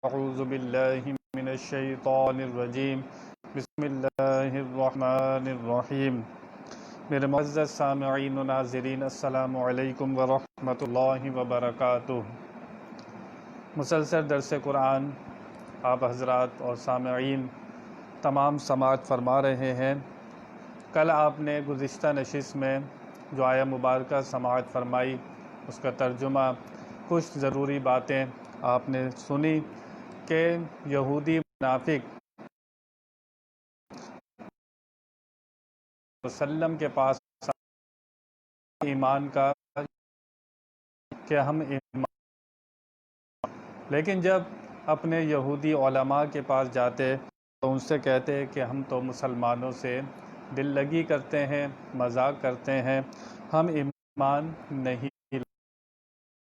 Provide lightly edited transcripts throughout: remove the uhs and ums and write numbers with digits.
اعوذ باللہ من الشیطان الرجیم بسم اللہ الرحمن الرحیم۔ میرے معزز سامعین و ناظرین، السلام علیکم ورحمۃ اللہ وبرکاتہ۔ مسلسل درس قرآن آپ حضرات اور سامعین تمام سماعت فرما رہے ہیں۔ کل آپ نے گزشتہ نشست میں جو آیہ مبارکہ سماعت فرمائی، اس کا ترجمہ، کچھ ضروری باتیں آپ نے سنی کہ یہودی منافق وسلم کے پاس ایمان کا کہ ہم ایمان، لیکن جب اپنے یہودی علماء کے پاس جاتے تو ان سے کہتے کہ ہم تو مسلمانوں سے دل لگی کرتے ہیں، مذاق کرتے ہیں، ہم ایمان نہیں۔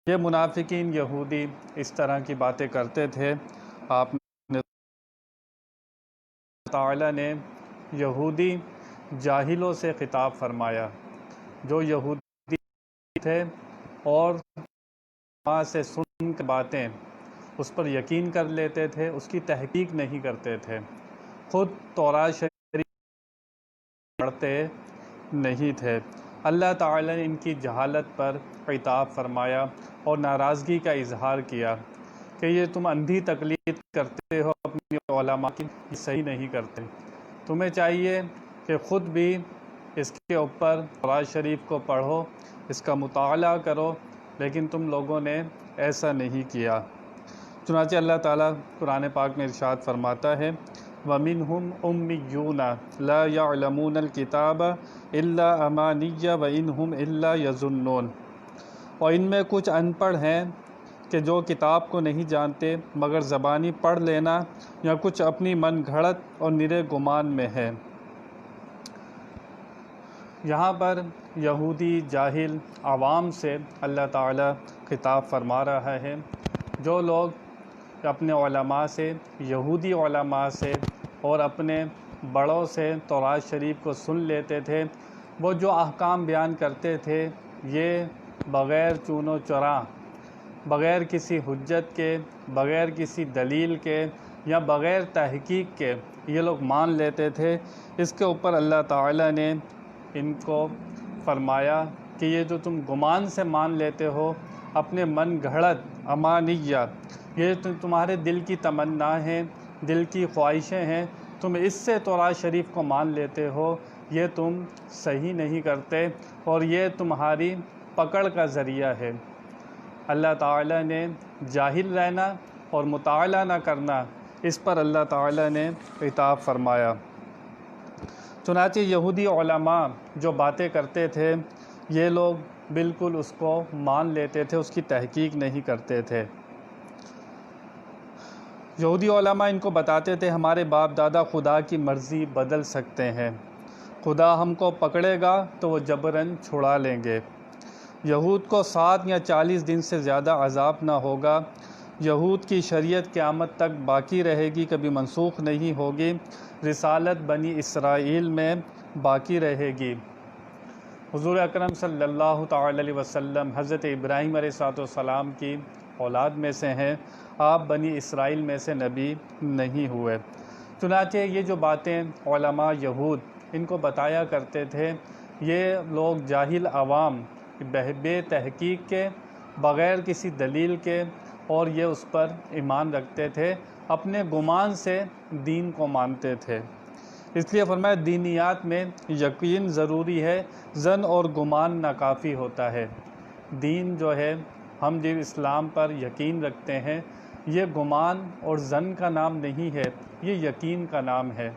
یہ منافقین یہودی اس طرح کی باتیں کرتے تھے۔ آپ نے تعالیٰ نے یہودی جاہلوں سے خطاب فرمایا، جو یہودی تھے اور وہاں سے سن کے باتیں اس پر یقین کر لیتے تھے، اس کی تحقیق نہیں کرتے تھے، خود تورات شریف پڑھتے نہیں تھے۔ اللہ تعالیٰ نے ان کی جہالت پر عتاب فرمایا اور ناراضگی کا اظہار کیا کہ یہ تم اندھی تقلید کرتے ہو اپنی علماء کی، صحیح نہیں کرتے۔ تمہیں چاہیے کہ خود بھی اس کے اوپر قرآن شریف کو پڑھو، اس کا مطالعہ کرو، لیکن تم لوگوں نے ایسا نہیں کیا۔ چنانچہ اللہ تعالیٰ قرآن پاک میں ارشاد فرماتا ہے، وَمِنْهُمْ أُمِّيُّونَ لَا يَعْلَمُونَ الْكِتَابَ إِلَّا أَمَانِيَّ وَإِنْهُمْ إِلَّا يَظُنُّونَ، اور ان میں کچھ ان پڑھ ہیں کہ جو کتاب کو نہیں جانتے مگر زبانی پڑھ لینا یا کچھ اپنی من گھڑت اور نرے گمان میں ہے۔ یہاں پر یہودی جاہل عوام سے اللہ تعالیٰ خطاب فرما رہا ہے۔ جو لوگ اپنے علماء سے، یہودی علماء سے اور اپنے بڑوں سے تورات شریف کو سن لیتے تھے، وہ جو احکام بیان کرتے تھے یہ بغیر چون و چرا، بغیر کسی حجت کے، بغیر کسی دلیل کے یا بغیر تحقیق کے یہ لوگ مان لیتے تھے۔ اس کے اوپر اللہ تعالیٰ نے ان کو فرمایا کہ یہ جو تم گمان سے مان لیتے ہو، اپنے من گھڑت امانیہ، یہ تمہارے دل کی تمنا ہیں، دل کی خواہشیں ہیں، تم اس سے تورات شریف کو مان لیتے ہو، یہ تم صحیح نہیں کرتے اور یہ تمہاری پکڑ کا ذریعہ ہے۔ اللہ تعالیٰ نے جاہل رہنا اور مطالعہ نہ کرنا، اس پر اللہ تعالیٰ نے عتاب فرمایا۔ چنانچہ یہودی علماء جو باتیں کرتے تھے یہ لوگ بالکل اس کو مان لیتے تھے، اس کی تحقیق نہیں کرتے تھے۔ یہودی علماء ان کو بتاتے تھے ہمارے باپ دادا خدا کی مرضی بدل سکتے ہیں، خدا ہم کو پکڑے گا تو وہ جبراً چھڑا لیں گے، یہود کو 7 یا 40 دن سے زیادہ عذاب نہ ہوگا، یہود کی شریعت قیامت تک باقی رہے گی، کبھی منسوخ نہیں ہوگی، رسالت بنی اسرائیل میں باقی رہے گی۔ حضور اکرم صلی اللہ تعالی علیہ وسلم حضرت ابراہیم علیہ السلام کی اولاد میں سے ہیں، آپ بنی اسرائیل میں سے نبی نہیں ہوئے۔ چنانچہ یہ جو باتیں علماء یہود ان کو بتایا کرتے تھے، یہ لوگ جاہل عوام بے تحقیق کے، بغیر کسی دلیل کے، اور یہ اس پر ایمان رکھتے تھے، اپنے گمان سے دین کو مانتے تھے۔ اس لیے فرمایا دینیات میں یقین ضروری ہے، ظن اور گمان ناکافی ہوتا ہے۔ دین جو ہے، ہم جو اسلام پر یقین رکھتے ہیں، یہ گمان اور ظن کا نام نہیں ہے، یہ یقین کا نام ہے۔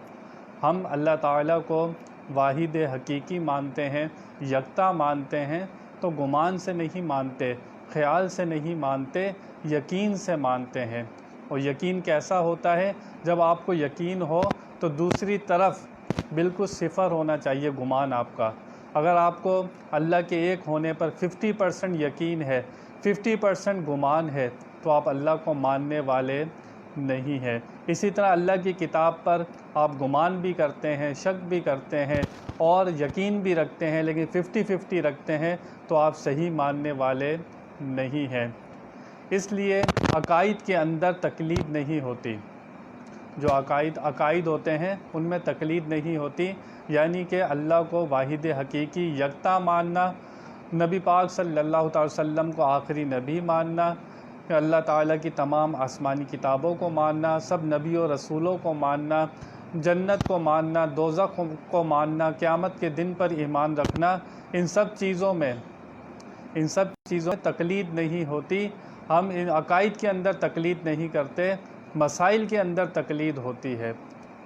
ہم اللہ تعالیٰ کو واحد حقیقی مانتے ہیں، یکتا مانتے ہیں، تو گمان سے نہیں مانتے، خیال سے نہیں مانتے، یقین سے مانتے ہیں۔ اور یقین کیسا ہوتا ہے؟ جب آپ کو یقین ہو تو دوسری طرف بالکل صفر ہونا چاہیے گمان آپ کا۔ اگر آپ کو اللہ کے ایک ہونے پر 50% یقین ہے، 50% گمان ہے، تو آپ اللہ کو ماننے والے نہیں ہیں۔ اسی طرح اللہ کی کتاب پر آپ گمان بھی کرتے ہیں، شک بھی کرتے ہیں اور یقین بھی رکھتے ہیں، لیکن 50-50 رکھتے ہیں، تو آپ صحیح ماننے والے نہیں ہیں۔ اس لیے عقائد کے اندر تقلید نہیں ہوتی، جو عقائد ہوتے ہیں ان میں تقلید نہیں ہوتی، یعنی کہ اللہ کو واحد حقیقی یکتا ماننا، نبی پاک صلی اللہ تعالی وسلم کو آخری نبی ماننا، اللہ تعالیٰ کی تمام آسمانی کتابوں کو ماننا، سب نبی و رسولوں کو ماننا، جنت کو ماننا، دوزخ کو ماننا، قیامت کے دن پر ایمان رکھنا، ان سب چیزوں میں تقلید نہیں ہوتی۔ ہم ان عقائد کے اندر تقلید نہیں کرتے، مسائل کے اندر تقلید ہوتی ہے،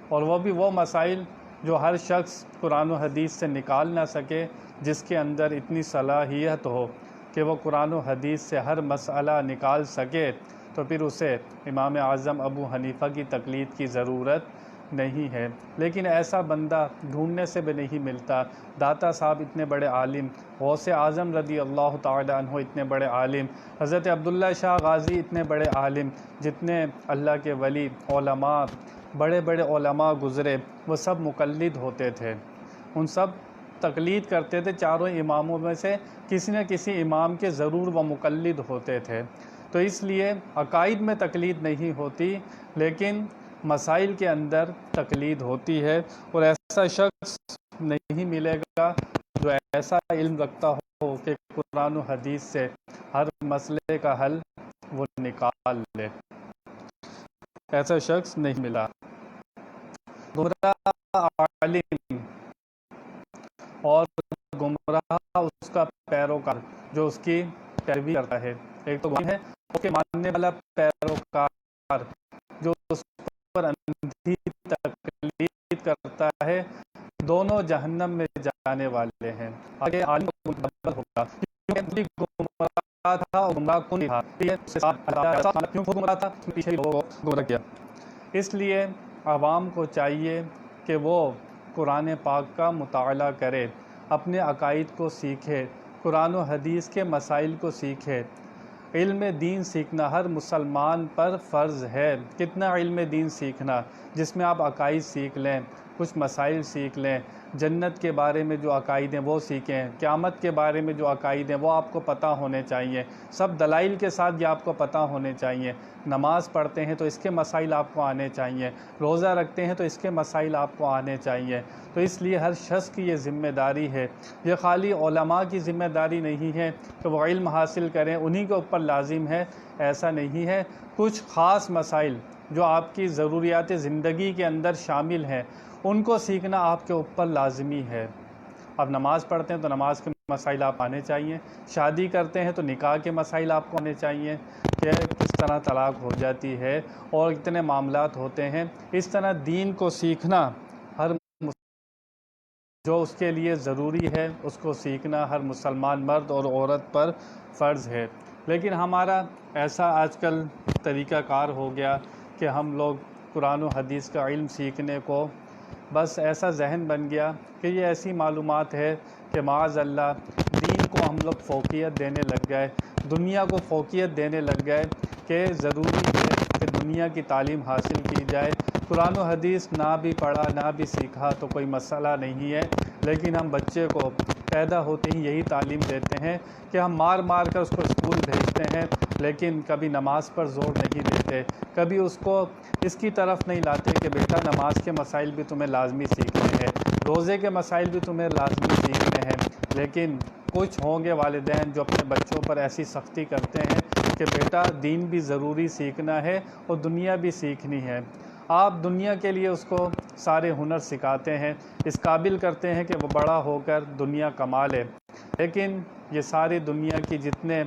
اور وہ بھی وہ مسائل جو ہر شخص قرآن و حدیث سے نکال نہ سکے، جس کے اندر اتنی صلاحیت ہو کہ وہ قرآن و حدیث سے ہر مسئلہ نکال سکے، تو پھر اسے امام اعظم ابو حنیفہ کی تقلید کی ضرورت نہیں ہے۔ لیکن ایسا بندہ ڈھونڈنے سے بھی نہیں ملتا۔ داتا صاحب اتنے بڑے عالم، غوث اعظم رضی اللہ تعالی عنہ اتنے بڑے عالم، حضرت عبداللہ شاہ غازی اتنے بڑے عالم، جتنے اللہ کے ولی علماء، بڑے بڑے علماء گزرے، وہ سب مقلد ہوتے تھے، ان سب تقلید کرتے تھے۔ چاروں اماموں میں سے کسی نہ کسی امام کے ضرور وہ مقلد ہوتے تھے۔ تو اس لیے عقائد میں تقلید نہیں ہوتی، لیکن مسائل کے اندر تقلید ہوتی ہے، اور ایسا شخص نہیں ملے گا جو ایسا علم رکھتا ہو کہ قرآن و حدیث سے ہر مسئلے کا حل وہ نکال لے، ایسا شخص نہیں ملا۔ گمراہ عالم اور گمراہ اس کا پیروکار جو اس کی پیروی کرتا ہے، ایک تو ہے اس کے ماننے والا پیروکار جو اس پر اندھی تقلید کرتا ہے، دونوں جہنم میں جانے والے ہیں۔ آگے عالم ہوگا کیونکہ گمراہ تھا اور گمراہ کون تھا، کیوں گمراہ تھا، پیچھے لوگوں کو گمراہ کیا۔ اس لیے عوام کو چاہیے کہ وہ قرآن پاک کا مطالعہ کرے، اپنے عقائد کو سیکھے، قرآن و حدیث کے مسائل کو سیکھے۔ علم دین سیکھنا ہر مسلمان پر فرض ہے۔ کتنا علم دین سیکھنا، جس میں آپ عقائد سیکھ لیں، کچھ مسائل سیکھ لیں، جنت کے بارے میں جو عقائد ہیں وہ سیکھیں، قیامت کے بارے میں جو عقائد ہیں وہ آپ کو پتہ ہونے چاہیے، سب دلائل کے ساتھ یہ آپ کو پتہ ہونے چاہیے۔ نماز پڑھتے ہیں تو اس کے مسائل آپ کو آنے چاہیے، روزہ رکھتے ہیں تو اس کے مسائل آپ کو آنے چاہیے۔ تو اس لیے ہر شخص کی یہ ذمہ داری ہے، یہ خالی علماء کی ذمہ داری نہیں ہے کہ وہ علم حاصل کریں، انہی کے اوپر لازم ہے، ایسا نہیں ہے۔ کچھ خاص مسائل جو آپ کی ضروریات زندگی کے اندر شامل ہیں، ان کو سیکھنا آپ کے اوپر لازمی ہے۔ آپ نماز پڑھتے ہیں تو نماز کے مسائل آپ آنے چاہیے، شادی کرتے ہیں تو نکاح کے مسائل آپ کو آنے چاہیے کہ کس طرح طلاق ہو جاتی ہے، اور اتنے معاملات ہوتے ہیں۔ اس طرح دین کو سیکھنا ہر جو اس کے لیے ضروری ہے، اس کو سیکھنا ہر مسلمان مرد اور عورت پر فرض ہے۔ لیکن ہمارا ایسا آج کل طریقہ کار ہو گیا کہ ہم لوگ قرآن و حدیث کا علم سیکھنے کو بس ایسا ذہن بن گیا کہ یہ ایسی معلومات ہے کہ معاذ اللہ دین کو ہم لوگ فوقیت دینے لگ گئے، دنیا کو فوقیت دینے لگ گئے کہ ضروری ہے کہ دنیا کی تعلیم حاصل کی جائے۔ قرآن و حدیث نہ بھی پڑھا نہ بھی سیکھا تو کوئی مسئلہ نہیں ہے، لیکن ہم بچے کو پیدا ہوتے ہی یہی تعلیم دیتے ہیں کہ ہم مار مار کر اس کو اسکول بھیجتے ہیں، لیکن کبھی نماز پر زور نہیں دیتے، کبھی اس کو اس کی طرف نہیں لاتے کہ بیٹا نماز کے مسائل بھی تمہیں لازمی سیکھنے ہیں، روزے کے مسائل بھی تمہیں لازمی سیکھنے ہیں۔ لیکن کچھ ہوں گے والدین جو اپنے بچوں پر ایسی سختی کرتے ہیں کہ بیٹا دین بھی ضروری سیکھنا ہے اور دنیا بھی سیکھنی ہے۔ آپ دنیا کے لیے اس کو سارے ہنر سکھاتے ہیں، اس قابل کرتے ہیں کہ وہ بڑا ہو کر دنیا کما لے، لیکن یہ ساری دنیا کی جتنے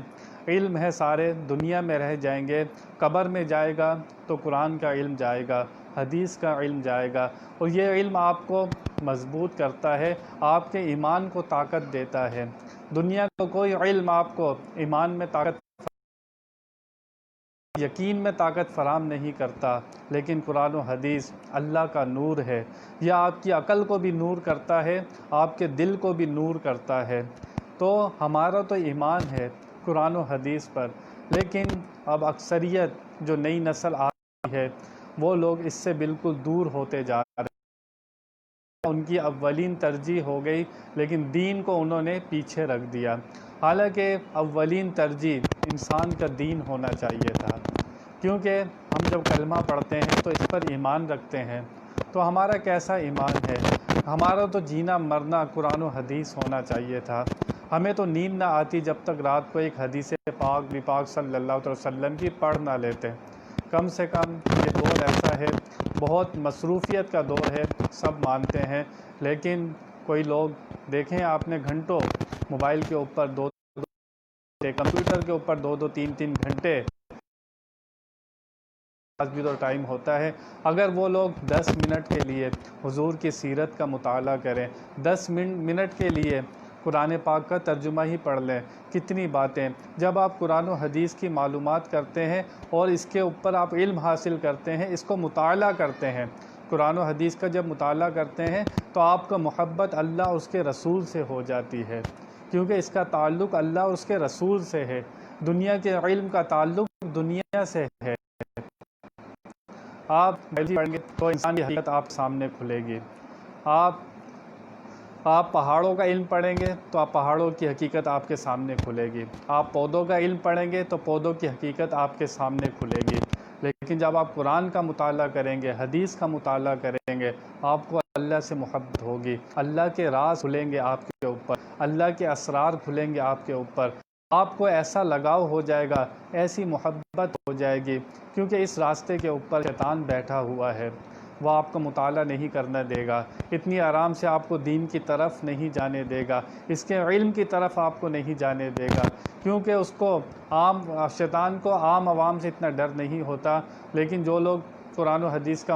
علم ہے سارے دنیا میں رہ جائیں گے۔ قبر میں جائے گا تو قرآن کا علم جائے گا، حدیث کا علم جائے گا، اور یہ علم آپ کو مضبوط کرتا ہے، آپ کے ایمان کو طاقت دیتا ہے۔ دنیا کا کوئی علم آپ کو ایمان میں طاقت، یقین میں طاقت فراہم نہیں کرتا، لیکن قرآن و حدیث اللہ کا نور ہے، یہ آپ کی عقل کو بھی نور کرتا ہے، آپ کے دل کو بھی نور کرتا ہے۔ تو ہمارا تو ایمان ہے قرآن و حدیث پر، لیکن اب اکثریت جو نئی نسل آ رہی ہے وہ لوگ اس سے بالکل دور ہوتے جا رہے ہیں۔ ان کی اولین ترجیح ہو گئی، لیکن دین کو انہوں نے پیچھے رکھ دیا۔ حالانکہ اولین ترجیح انسان کا دین ہونا چاہیے تھا، کیونکہ ہم جب کلمہ پڑھتے ہیں تو اس پر ایمان رکھتے ہیں، تو ہمارا کیسا ایمان ہے؟ ہمارا تو جینا مرنا قرآن و حدیث ہونا چاہیے تھا۔ ہمیں تو نیند نہ آتی جب تک رات کو ایک حدیث پاک صلی اللہ علیہ وسلم کی پڑھ نہ لیتے۔ کم سے کم یہ دور ایسا ہے، بہت مصروفیت کا دور ہے، سب مانتے ہیں، لیکن کوئی لوگ دیکھیں آپ نے گھنٹوں موبائل کے اوپر کمپیوٹر کے اوپر 2-3 گھنٹے بھی تو ٹائم ہوتا ہے۔ اگر وہ لوگ 10 منٹ کے لیے حضور کی سیرت کا مطالعہ کریں، 10 منٹ کے لیے قرآن پاک کا ترجمہ ہی پڑھ لیں، کتنی باتیں۔ جب آپ قرآن و حدیث کی معلومات کرتے ہیں اور اس کے اوپر آپ علم حاصل کرتے ہیں، اس کو مطالعہ کرتے ہیں، قرآن و حدیث کا جب مطالعہ کرتے ہیں تو آپ کا محبت اللہ اور اس کے رسول سے ہو جاتی ہے، کیونکہ اس کا تعلق اللہ اور اس کے رسول سے ہے۔ دنیا کے علم کا تعلق دنیا سے ہے۔ آپ پڑھیں گے تو انسان کی حقیقت آپ سامنے کھلے گی۔ آپ پہاڑوں کا علم پڑھیں گے تو آپ پہاڑوں کی حقیقت آپ کے سامنے کھلے گی۔ آپ پودوں کا علم پڑھیں گے تو پودوں کی حقیقت آپ کے سامنے کھلے گی۔ لیکن جب آپ قرآن کا مطالعہ کریں گے، حدیث کا مطالعہ کریں گے، آپ کو اللہ سے محبت ہوگی، اللہ کے راز کھلیں گے آپ کے اوپر، اللہ کے اسرار کھلیں گے آپ کے اوپر۔ آپ کو ایسا لگاؤ ہو جائے گا، ایسی محبت ہو جائے گی، کیونکہ اس راستے کے اوپر شیطان بیٹھا ہوا ہے، وہ آپ کو مطالعہ نہیں کرنا دے گا، اتنی آرام سے آپ کو دین کی طرف نہیں جانے دے گا، اس کے علم کی طرف آپ کو نہیں جانے دے گا، کیونکہ اس کو شیطان کو عام عوام سے اتنا ڈر نہیں ہوتا۔ لیکن جو لوگ قرآن و حدیث کا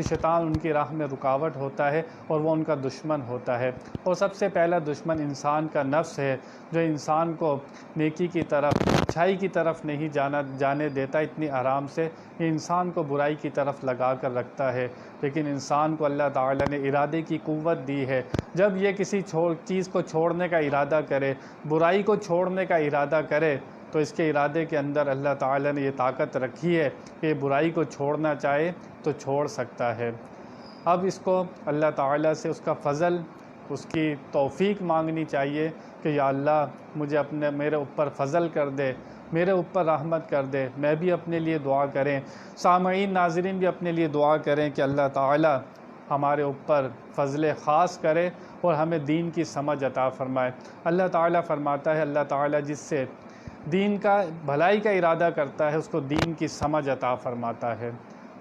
شیطان ان کی راہ میں رکاوٹ ہوتا ہے اور وہ ان کا دشمن ہوتا ہے، اور سب سے پہلا دشمن انسان کا نفس ہے، جو انسان کو نیکی کی طرف، اچھائی کی طرف نہیں جانے دیتا اتنی آرام سے، یہ انسان کو برائی کی طرف لگا کر رکھتا ہے۔ لیکن انسان کو اللہ تعالیٰ نے ارادے کی قوت دی ہے، جب یہ کسی چیز کو چھوڑنے کا ارادہ کرے، برائی کو چھوڑنے کا ارادہ کرے، تو اس کے ارادے کے اندر اللہ تعالیٰ نے یہ طاقت رکھی ہے کہ برائی کو چھوڑنا چاہے تو چھوڑ سکتا ہے۔ اب اس کو اللہ تعالیٰ سے اس کا فضل، اس کی توفیق مانگنی چاہیے کہ یا اللہ مجھے میرے اوپر فضل کر دے، میرے اوپر رحمت کر دے۔ میں بھی اپنے لیے دعا کریں، سامعین ناظرین بھی اپنے لیے دعا کریں کہ اللہ تعالیٰ ہمارے اوپر فضل خاص کرے اور ہمیں دین کی سمجھ عطا فرمائے۔ اللہ تعالیٰ فرماتا ہے، اللہ تعالیٰ جس سے دین کا بھلائی کا ارادہ کرتا ہے اس کو دین کی سمجھ عطا فرماتا ہے۔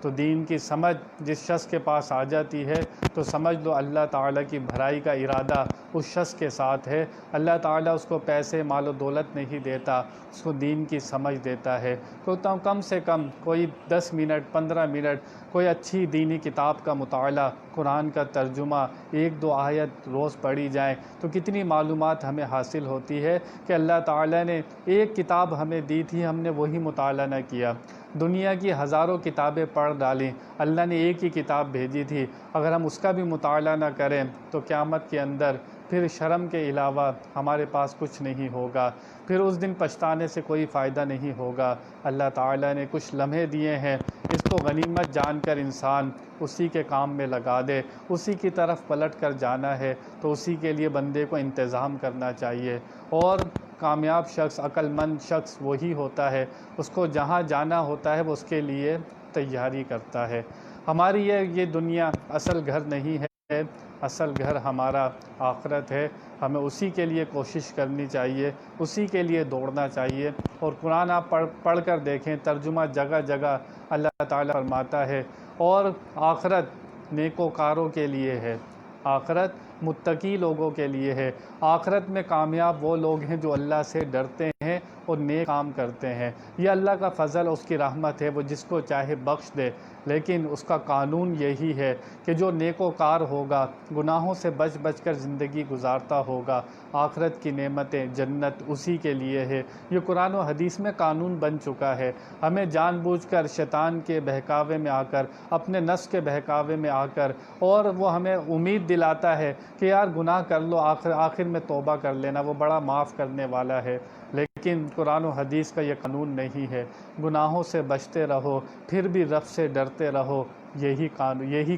تو دین کی سمجھ جس شخص کے پاس آ جاتی ہے تو سمجھ لو اللہ تعالیٰ کی بھلائی کا ارادہ اس شخص کے ساتھ ہے۔ اللہ تعالیٰ اس کو پیسے مال و دولت نہیں دیتا، اس کو دین کی سمجھ دیتا ہے۔ تو کم سے کم کوئی 10 منٹ 15 منٹ کوئی اچھی دینی کتاب کا مطالعہ، قرآن کا ترجمہ، 1-2 آیت روز پڑھی جائیں تو کتنی معلومات ہمیں حاصل ہوتی ہے کہ اللہ تعالیٰ نے ایک کتاب ہمیں دی تھی، ہم نے وہی مطالعہ نہ کیا، دنیا کی ہزاروں کتابیں پڑھ ڈالیں، اللہ نے ایک ہی کتاب بھیجی تھی، اگر ہم اس کا بھی مطالعہ نہ کریں تو قیامت کے اندر پھر شرم کے علاوہ ہمارے پاس کچھ نہیں ہوگا، پھر اس دن پچھتانے سے کوئی فائدہ نہیں ہوگا۔ اللہ تعالیٰ نے کچھ لمحے دیے ہیں، اس کو غنیمت جان کر انسان اسی کے کام میں لگا دے، اسی کی طرف پلٹ کر جانا ہے تو اسی کے لیے بندے کو انتظام کرنا چاہیے۔ اور کامیاب شخص، عقل مند شخص وہی ہوتا ہے، اس کو جہاں جانا ہوتا ہے وہ اس کے لیے تیاری کرتا ہے۔ ہماری یہ دنیا اصل گھر نہیں ہے، اصل گھر ہمارا آخرت ہے، ہمیں اسی کے لیے کوشش کرنی چاہیے، اسی کے لیے دوڑنا چاہیے۔ اور قرآن آپ پڑھ کر دیکھیں، ترجمہ جگہ جگہ اللہ تعالیٰ فرماتا ہے، اور آخرت نیکوکاروں کے لیے ہے، آخرت متقی لوگوں کے لیے ہے، آخرت میں کامیاب وہ لوگ ہیں جو اللہ سے ڈرتے ہیں اور نیک کام کرتے ہیں۔ یہ اللہ کا فضل، اس کی رحمت ہے، وہ جس کو چاہے بخش دے، لیکن اس کا قانون یہی ہے کہ جو نیکوکار ہوگا، گناہوں سے بچ بچ کر زندگی گزارتا ہوگا، آخرت کی نعمتیں، جنت اسی کے لیے ہے۔ یہ قرآن و حدیث میں قانون بن چکا ہے۔ ہمیں جان بوجھ کر شیطان کے بہکاوے میں آ کر، اپنے نفس کے بہکاوے میں آ کر، اور وہ ہمیں امید دلاتا ہے کہ یار گناہ کر لو، آخر میں توبہ کر لینا، وہ بڑا معاف کرنے والا ہے۔ لیکن قرآن و حدیث کا یہ قانون نہیں ہے۔ گناہوں سے بچتے رہو، پھر بھی رب سے ڈرتے رہو، یہی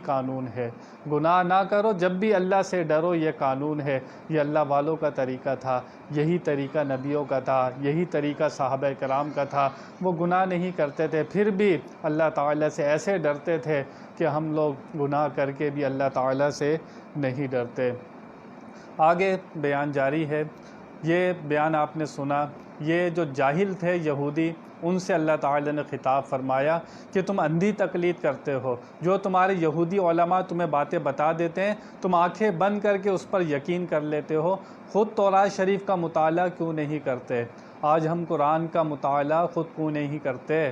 قانون ہے۔ گناہ نہ کرو، جب بھی اللہ سے ڈرو، یہ قانون ہے۔ یہ اللہ والوں کا طریقہ تھا، یہی طریقہ نبیوں کا تھا، یہی طریقہ صحابہ کرام کا تھا۔ وہ گناہ نہیں کرتے تھے، پھر بھی اللہ تعالیٰ سے ایسے ڈرتے تھے کہ ہم لوگ گناہ کر کے بھی اللہ تعالیٰ سے نہیں ڈرتے۔ آگے بیان جاری ہے۔ یہ بیان آپ نے سنا، یہ جو جاہل تھے یہودی، ان سے اللہ تعالیٰ نے خطاب فرمایا کہ تم اندھی تقلید کرتے ہو، جو تمہارے یہودی علماء تمہیں باتیں بتا دیتے ہیں تم آنکھیں بند کر کے اس پر یقین کر لیتے ہو۔ خود تورات شریف کا مطالعہ کیوں نہیں کرتے؟ آج ہم قرآن کا مطالعہ خود کیوں نہیں کرتے؟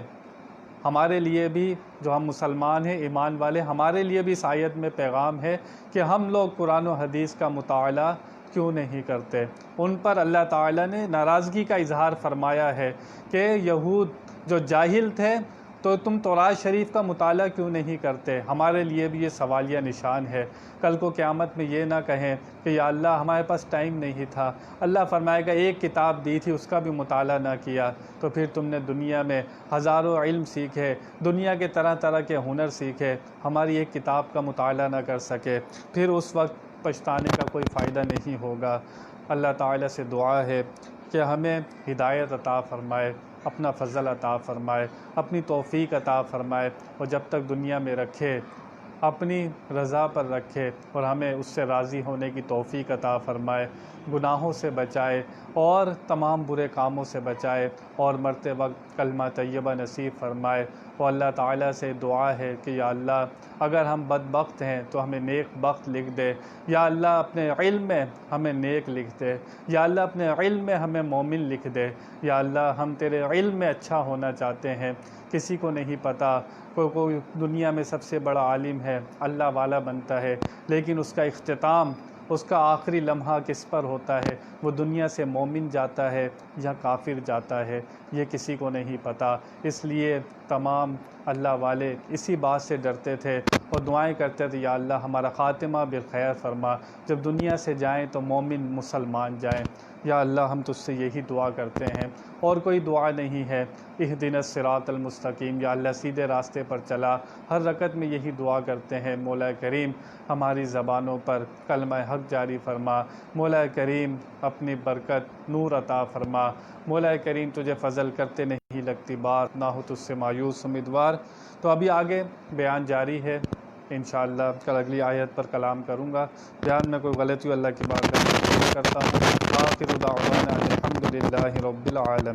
ہمارے لیے بھی، جو ہم مسلمان ہیں ایمان والے، ہمارے لیے بھی اس آیت میں پیغام ہے کہ ہم لوگ قرآن و حدیث کا مطالعہ کیوں نہیں کرتے۔ ان پر اللہ تعالیٰ نے ناراضگی کا اظہار فرمایا ہے کہ یہود جو جاہل تھے تو تم تورات شریف کا مطالعہ کیوں نہیں کرتے۔ ہمارے لیے بھی یہ سوالیہ نشان ہے۔ کل کو قیامت میں یہ نہ کہیں کہ یا اللہ ہمارے پاس ٹائم نہیں تھا۔ اللہ فرمائے گا ایک کتاب دی تھی، اس کا بھی مطالعہ نہ کیا، تو پھر تم نے دنیا میں ہزاروں علم سیکھے، دنیا کے طرح طرح کے ہنر سیکھے، ہماری ایک کتاب کا مطالعہ نہ کر سکے، پھر اس وقت پچھتانے کا کوئی فائدہ نہیں ہوگا۔ اللہ تعالیٰ سے دعا ہے کہ ہمیں ہدایت عطا فرمائے، اپنا فضل عطا فرمائے، اپنی توفیق عطا فرمائے، اور جب تک دنیا میں رکھے اپنی رضا پر رکھے اور ہمیں اس سے راضی ہونے کی توفیق عطا فرمائے، گناہوں سے بچائے اور تمام برے کاموں سے بچائے، اور مرتے وقت کلمہ طیبہ نصیب فرمائے۔ اور اللہ تعالیٰ سے دعا ہے کہ یا اللہ اگر ہم بدبخت ہیں تو ہمیں نیک بخت لکھ دے، یا اللہ اپنے علم میں ہمیں نیک لکھ دے، یا اللہ اپنے علم میں ہمیں مومن لکھ دے، یا اللہ ہم تیرے علم میں اچھا ہونا چاہتے ہیں۔ کسی کو نہیں پتہ، کوئی دنیا میں سب سے بڑا عالم ہے، اللہ والا بنتا ہے، لیکن اس کا اختتام، اس کا آخری لمحہ کس پر ہوتا ہے؟ وہ دنیا سے مومن جاتا ہے یا کافر جاتا ہے، یہ کسی کو نہیں پتہ۔ اس لیے تمام اللہ والے اسی بات سے ڈرتے تھے اور دعائیں کرتے تھے، یا اللہ ہمارا خاتمہ بالخیر فرما، جب دنیا سے جائیں تو مومن مسلمان جائیں۔ یا اللہ ہم تجھ سے یہی دعا کرتے ہیں، اور کوئی دعا نہیں ہے۔ اہدنا الصراط المستقیم، یا اللہ سیدھے راستے پر چلا، ہر رکعت میں یہی دعا کرتے ہیں۔ مولا کریم ہماری زبانوں پر کلمہ حق جاری فرما، مولا کریم اپنی برکت نور عطا فرما، مولا کریم تجھے فضل کرتے نہیں لگتی بات، نہ ہو تجھ سے مایوس امیدوار۔ تو ابھی آگے بیان جاری ہے، انشاءاللہ کل اگلی آیت پر کلام کروں گا۔ بیان میں کوئی غلطی اللہ کی بات کرتا ہوں۔ آخر دعوانا الحمدللہ رب العالمین۔